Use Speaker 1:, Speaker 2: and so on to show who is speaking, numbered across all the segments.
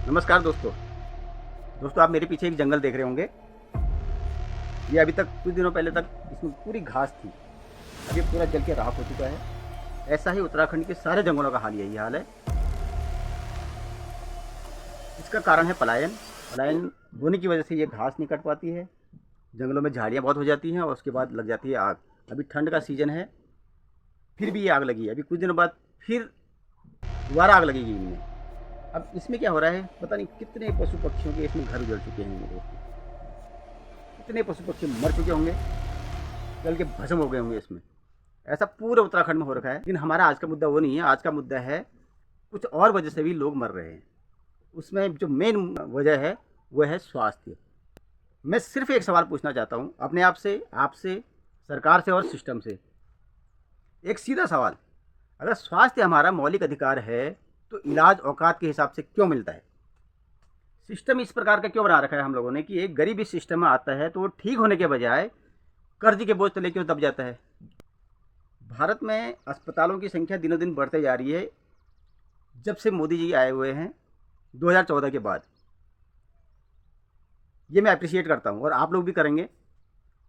Speaker 1: नमस्कार दोस्तों। आप मेरे पीछे एक जंगल देख रहे होंगे। ये अभी तक कुछ दिनों पहले तक इसमें पूरी घास थी। अब ये पूरा जल के राख हो चुका है। ऐसा ही उत्तराखंड के सारे जंगलों का हाल यही हाल है। इसका कारण है पलायन। पलायन होने की वजह से ये घास नहीं कट पाती है। जंगलों में झाड़ियाँ बहुत हो जाती हैं और उसके बाद लग जाती है आग। अभी ठंड का सीजन है, फिर भी ये आग लगी है। अभी कुछ दिनों बाद फिर दोबारा आग लगेगी इनमें। अब इसमें क्या हो रहा है पता नहीं, कितने पशु पक्षियों के इसमें घर उजड़ चुके हैं मेरे दोस्तों। कितने पशु पक्षी मर चुके होंगे, जल के भस्म हो गए होंगे इसमें। ऐसा पूरे उत्तराखंड में हो रखा है। लेकिन हमारा आज का मुद्दा वो नहीं है। आज का मुद्दा है कुछ और वजह से भी लोग मर रहे हैं। उसमें जो मेन वजह है वो है स्वास्थ्य। मैं सिर्फ एक सवाल पूछना चाहता हूँ अपने आप से, आपसे, सरकार से और सिस्टम से। एक सीधा सवाल, अगर स्वास्थ्य हमारा मौलिक अधिकार है तो इलाज औकात के हिसाब से क्यों मिलता है? सिस्टम इस प्रकार का क्यों बना रखा है हम लोगों ने कि एक गरीब इस सिस्टम में आता है तो वो ठीक होने के बजाय कर्ज के बोझ तले क्यों दब जाता है? भारत में अस्पतालों की संख्या दिनों दिन बढ़ते जा रही है जब से मोदी जी आए हुए हैं 2014 के बाद। ये मैं अप्रिशिएट करता हूँ और आप लोग भी करेंगे।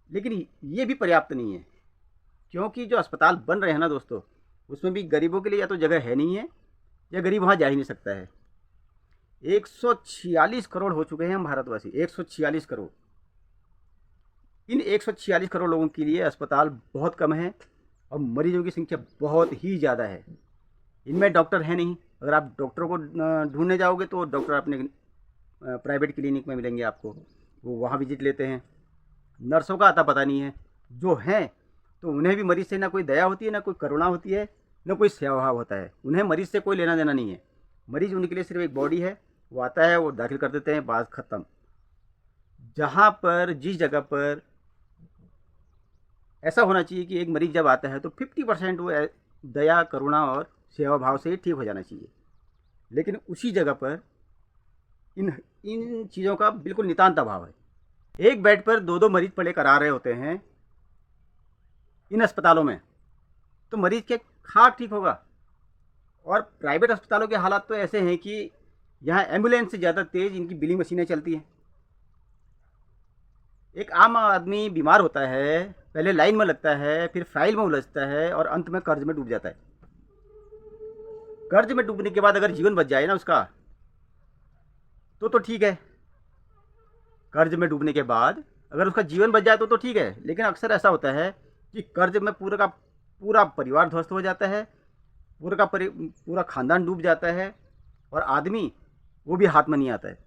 Speaker 1: लेकिन ये भी पर्याप्त नहीं है, क्योंकि जो अस्पताल बन रहे हैं ना दोस्तों, उसमें भी गरीबों के लिए या तो जगह है नहीं है या गरीब वहाँ जा ही नहीं सकता है। 146 करोड़ हो चुके हैं हम भारतवासी, 146 करोड़। इन 146 करोड़ लोगों के लिए अस्पताल बहुत कम है और मरीजों की संख्या बहुत ही ज़्यादा है। इनमें डॉक्टर है नहीं। अगर आप डॉक्टरों को ढूंढने जाओगे तो डॉक्टर अपने प्राइवेट क्लिनिक में मिलेंगे आपको, वो वहाँ विजिट लेते हैं। नर्सों का आता पता नहीं है। जो हैं तो उन्हें भी मरीज़ से ना कोई दया होती है, ना कोई करुणा होती है, ना कोई सेवा भाव होता है। उन्हें मरीज़ से कोई लेना देना नहीं है। मरीज़ उनके लिए सिर्फ एक बॉडी है। वो आता है, वो दाखिल कर देते हैं, बात ख़त्म। जहाँ पर जिस जगह पर ऐसा होना चाहिए कि एक मरीज़ जब आता है तो 50% वो दया, करुणा और सेवा भाव से ही ठीक हो जाना चाहिए, लेकिन उसी जगह पर इन इन चीज़ों का बिल्कुल नितांत अभाव है। एक बेड पर दो दो मरीज पड़े करा रहे होते हैं इन अस्पतालों में, तो मरीज के खा ठीक होगा। और प्राइवेट अस्पतालों के हालात तो ऐसे हैं कि यहाँ एम्बुलेंस से ज़्यादा तेज़ इनकी बिलिंग मशीनें चलती हैं। एक आम आदमी बीमार होता है, पहले लाइन में लगता है, फिर फाइल में उलझता है और अंत में कर्ज में डूब जाता है। कर्ज में डूबने के बाद अगर जीवन बच जाए ना उसका, तो ठीक है। कर्ज में डूबने के बाद अगर उसका जीवन बच जाए तो ठीक है। लेकिन अक्सर ऐसा होता है कि कर्ज में पूरा का पूरा परिवार ध्वस्त हो जाता है, पूरा खानदान डूब जाता है और आदमी वो भी हाथ में नहीं आता है।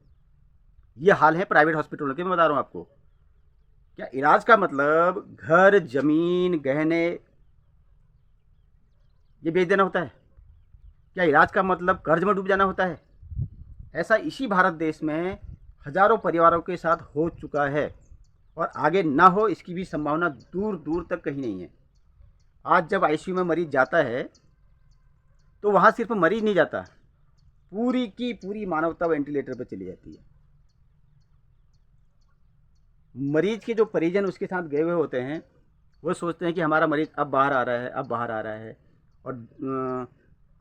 Speaker 1: ये हाल है प्राइवेट हॉस्पिटलों के। मैं बता रहा हूँ आपको, क्या इलाज का मतलब घर, जमीन, गहने ये बेच देना होता है? क्या इलाज का मतलब कर्ज में डूब जाना होता है? ऐसा इसी भारत देश में हजारों परिवारों के साथ हो चुका है और आगे ना हो इसकी भी संभावना दूर दूर तक कहीं नहीं है। आज जब आईसीयू में मरीज जाता है तो वहाँ सिर्फ मरीज नहीं जाता, पूरी की पूरी मानवता वेंटिलेटर पर चली जाती है। मरीज के जो परिजन उसके साथ गए हुए होते हैं वो सोचते हैं कि हमारा मरीज अब बाहर आ रहा है, अब बाहर आ रहा है। और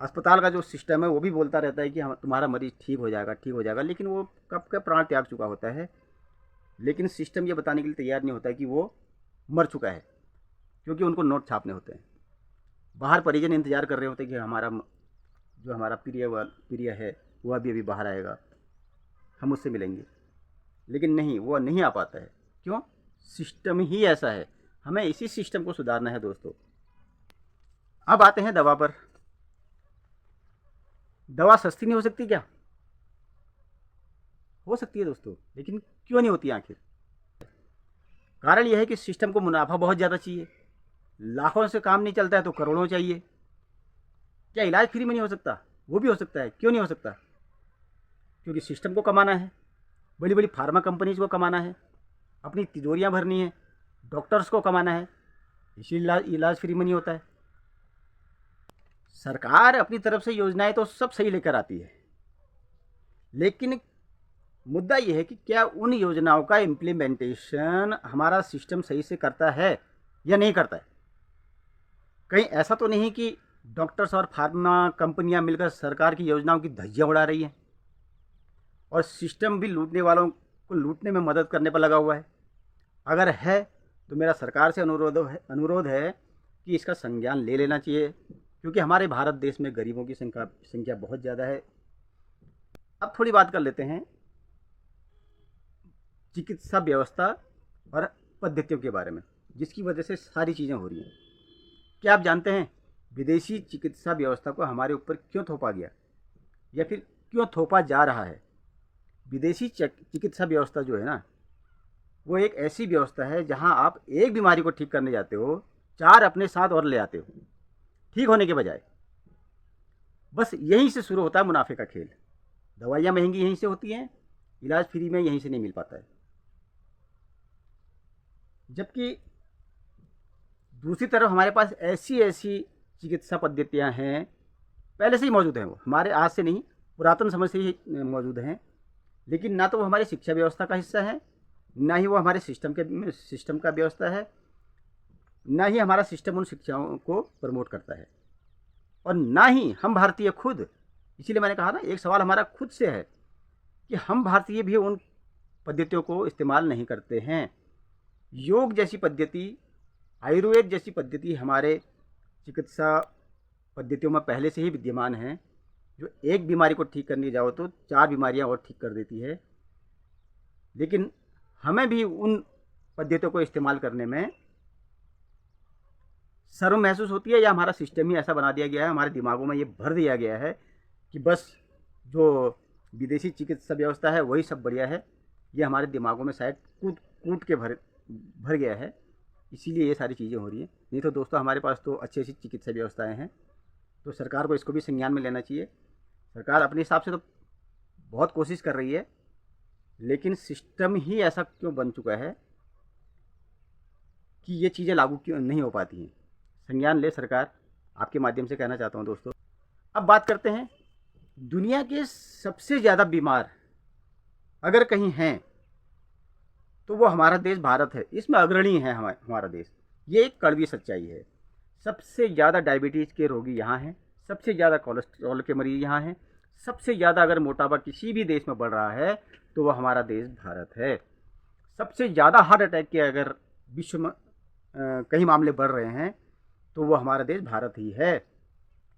Speaker 1: अस्पताल का जो सिस्टम है वो भी बोलता रहता है कि हम तुम्हारा मरीज ठीक हो जाएगा, ठीक हो जाएगा, लेकिन वो कब का प्राण त्याग चुका होता है। लेकिन सिस्टम ये बताने के लिए तैयार नहीं होता है कि वो मर चुका है, क्योंकि उनको नोट छापने होते हैं। बाहर परिजन इंतजार कर रहे होते हैं कि हमारा प्रिय है वो अभी अभी बाहर आएगा, हम उससे मिलेंगे। लेकिन नहीं, वो नहीं आ पाता है। क्यों? सिस्टम ही ऐसा है। हमें इसी सिस्टम को सुधारना है दोस्तों। अब आते हैं दवा पर। दवा सस्ती नहीं हो सकती क्या? हो सकती है दोस्तों, लेकिन क्यों नहीं होती आखिर? कारण यह है कि सिस्टम को मुनाफा बहुत ज़्यादा चाहिए। लाखों से काम नहीं चलता है तो करोड़ों चाहिए। क्या इलाज फ्री में नहीं हो सकता? वो भी हो सकता है। क्यों नहीं हो सकता? क्योंकि सिस्टम को कमाना है, बड़ी बड़ी फार्मा कंपनीज को कमाना है, अपनी तिजोरियाँ भरनी है, डॉक्टर्स को कमाना है। इसीलिए इलाज फ्री में नहीं होता है। सरकार अपनी तरफ से योजनाएं तो सब सही लेकर आती है, लेकिन मुद्दा ये है कि क्या उन योजनाओं का इम्प्लीमेंटेशन हमारा सिस्टम सही से करता है या नहीं करता है। कहीं ऐसा तो नहीं कि डॉक्टर्स और फार्मा कंपनियां मिलकर सरकार की योजनाओं की धज्जियां उड़ा रही हैं। और सिस्टम भी लूटने वालों को लूटने में मदद करने पर लगा हुआ है। अगर है तो मेरा सरकार से अनुरोध है कि इसका संज्ञान ले लेना चाहिए, क्योंकि हमारे भारत देश में गरीबों की संख्या बहुत ज़्यादा है। अब थोड़ी बात कर लेते हैं चिकित्सा व्यवस्था और पद्धतियों के बारे में, जिसकी वजह से सारी चीज़ें हो रही हैं। क्या आप जानते हैं विदेशी चिकित्सा व्यवस्था को हमारे ऊपर क्यों थोपा गया या फिर क्यों थोपा जा रहा है? विदेशी चिकित्सा व्यवस्था जो है ना, वो एक ऐसी व्यवस्था है जहां आप एक बीमारी को ठीक करने जाते हो, 4 अपने साथ और ले आते हो ठीक होने के बजाय। बस यहीं से शुरू होता है मुनाफे का खेल। दवाइयाँ महंगी यहीं से होती हैं, इलाज फ्री में यहीं से नहीं मिल पाता है। जबकि दूसरी तरफ हमारे पास ऐसी ऐसी चिकित्सा पद्धतियाँ हैं, पहले से ही मौजूद हैं, वो हमारे आज से नहीं, पुरातन समय से ही मौजूद हैं, लेकिन ना तो वो हमारी शिक्षा व्यवस्था का हिस्सा है, ना ही वो हमारे सिस्टम का व्यवस्था है, ना ही हमारा सिस्टम उन शिक्षाओं को प्रमोट करता है, और ना ही हम भारतीय खुद। इसीलिए मैंने कहा ना, एक सवाल हमारा खुद से है कि हम भारतीय भी उन पद्धतियों को इस्तेमाल नहीं करते हैं। योग जैसी पद्धति, आयुर्वेद जैसी पद्धति हमारे चिकित्सा पद्धतियों में पहले से ही विद्यमान है, जो एक बीमारी को ठीक करने जाओ तो 4 बीमारियां और ठीक कर देती है। लेकिन हमें भी उन पद्धतियों को इस्तेमाल करने में शर्म महसूस होती है, या हमारा सिस्टम ही ऐसा बना दिया गया है, हमारे दिमागों में ये भर दिया गया है कि बस जो विदेशी चिकित्सा व्यवस्था है वही सब बढ़िया है। ये हमारे दिमागों में शायद कूट के भर गया है, इसीलिए ये सारी चीज़ें हो रही हैं। नहीं तो दोस्तों, हमारे पास तो अच्छी अच्छी चिकित्सा व्यवस्थाएं हैं, तो सरकार को इसको भी संज्ञान में लेना चाहिए। सरकार अपने हिसाब से तो बहुत कोशिश कर रही है, लेकिन सिस्टम ही ऐसा क्यों बन चुका है कि ये चीज़ें लागू क्यों नहीं हो पाती हैं। संज्ञान ले सरकार, आपके माध्यम से कहना चाहता हूँ दोस्तों। अब बात करते हैं दुनिया के सबसे ज़्यादा बीमार अगर कहीं हैं तो वो हमारा देश भारत है। इसमें अग्रणी है हमारा देश। ये एक कड़वी सच्चाई है। सबसे ज़्यादा डायबिटीज़ के रोगी यहाँ हैं, सबसे ज़्यादा कोलेस्ट्रॉल के मरीज़ यहाँ हैं, सबसे ज़्यादा अगर मोटापा किसी भी देश में बढ़ रहा है तो वह हमारा देश भारत है। सबसे ज़्यादा हार्ट अटैक के अगर विश्व में कई मामले बढ़ रहे हैं तो वो हमारा देश भारत ही है।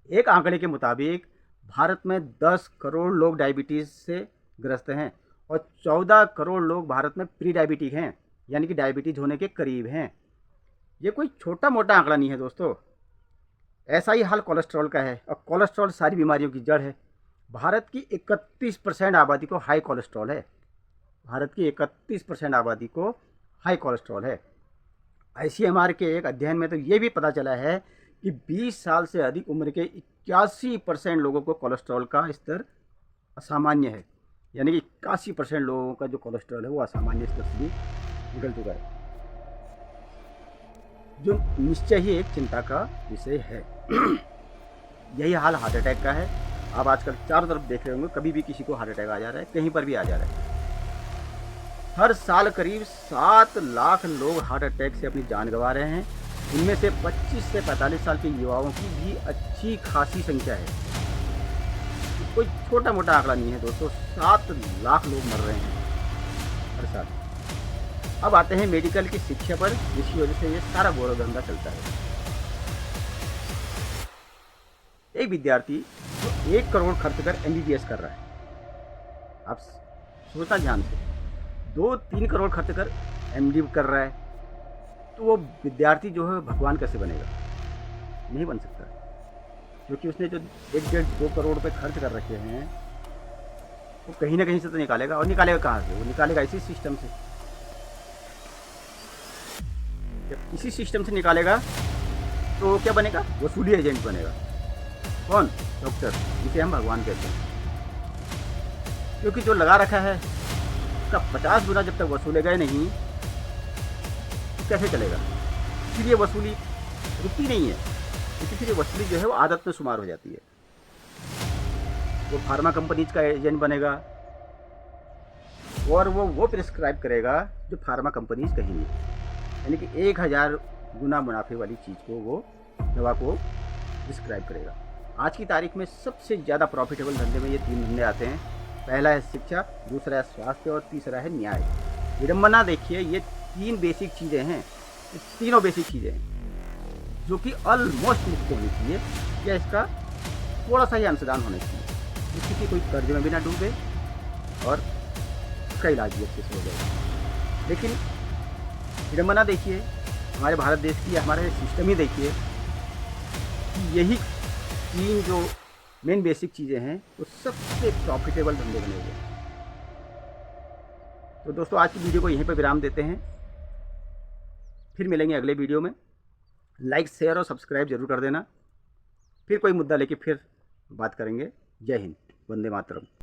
Speaker 1: एक आंकड़े के मुताबिक भारत में 10 करोड़ लोग डायबिटीज़ से ग्रस्त हैं और 14 करोड़ लोग भारत में प्री डायबिटिक हैं, यानी कि डायबिटीज़ होने के करीब हैं। ये कोई छोटा मोटा आंकड़ा नहीं है दोस्तों। ऐसा ही हाल कोलेस्ट्रॉल का है, और कोलेस्ट्रॉल सारी बीमारियों की जड़ है। भारत की 31% आबादी को हाई कोलेस्ट्रॉल है। भारत की 31% आबादी को हाई कोलेस्ट्रॉल है। ICMR के एक अध्ययन में तो ये भी पता चला है कि 20 साल से अधिक उम्र के 81% लोगों को कोलेस्ट्रॉल का स्तर असामान्य है, यानी कि 81% लोगों का जो कोलेस्ट्रॉल है वो असामान्य स्तर से भी निकल चुका है, जो निश्चय ही एक चिंता का विषय है। यही हाल हार्ट अटैक का है। आप आजकल चारों तरफ देख रहे होंगे, कभी भी किसी को हार्ट अटैक आ जा रहा है, कहीं पर भी आ जा रहा है। हर साल करीब 7 लाख लोग हार्ट अटैक से अपनी जान गंवा रहे हैं। इनमें से 25 से 45 साल के युवाओं की भी अच्छी खासी संख्या है। कोई छोटा मोटा आंकड़ा नहीं है दोस्तों। 7 लाख लोग मर रहे हैं हर साल। अब आते हैं मेडिकल की शिक्षा पर, जिसकी वजह से ये सारा गौरव धंधा चलता है। एक विद्यार्थी जो 1 करोड़ खर्च कर MBBS कर रहा है, आप सोचना ध्यान से, 2-3 करोड़ खर्च कर MD कर रहा है, तो वो विद्यार्थी जो है भगवान कैसे बनेगा? नहीं बन सकता, क्योंकि उसने जो 1-1.5-2 करोड़ रुपए खर्च कर रखे हैं वो कहीं ना कहीं से तो निकालेगा। और निकालेगा कहाँ से? वो निकालेगा इसी सिस्टम से। जब इसी सिस्टम से निकालेगा तो क्या बनेगा? वसूली एजेंट बनेगा। कौन? डॉक्टर, जिसे हम भगवान कहते हैं। क्योंकि जो लगा रखा है उसका 50 गुना जब तक वसूलेगा नहीं तो कैसे चलेगा? इसलिए वसूली रुकती नहीं है, क्योंकि फिर वसूली जो है वो आदत में शुमार हो जाती है। वो फार्मा कंपनीज का एजेंट बनेगा और वो प्रिस्क्राइब करेगा जो फार्मा कंपनीज कहीं नहीं, यानी कि 1000 गुना मुनाफे वाली चीज़ को, वो दवा को प्रिस्क्राइब करेगा। आज की तारीख में सबसे ज़्यादा प्रॉफिटेबल धंधे में ये 3 धंधे आते हैं। पहला है शिक्षा, दूसरा है स्वास्थ्य और तीसरा है न्याय। विडम्बना देखिए, ये 3 बेसिक चीज़ें हैं, ये तीनों बेसिक चीज़ें हैं जो कि ऑलमोस्ट मुफ्त होनी चाहिए या इसका थोड़ा सा ही अंशदान होना चाहिए, जिससे कि कोई कर्ज में भी ना डूबे और उसका इलाज भी अच्छे से हो जाए। लेकिन विडम्बना देखिए हमारे भारत देश की, हमारे सिस्टम ही देखिए कि यही 3 जो मेन बेसिक चीज़ें हैं वो सबसे प्रॉफिटेबल धंधे बने हुए हैं। तो दोस्तों आज की वीडियो को यहीं पर विराम देते हैं, फिर मिलेंगे अगले वीडियो में। लाइक शेयर और सब्सक्राइब जरूर कर देना। फिर कोई मुद्दा लेके फिर बात करेंगे। जय हिंद, वंदे मातरम।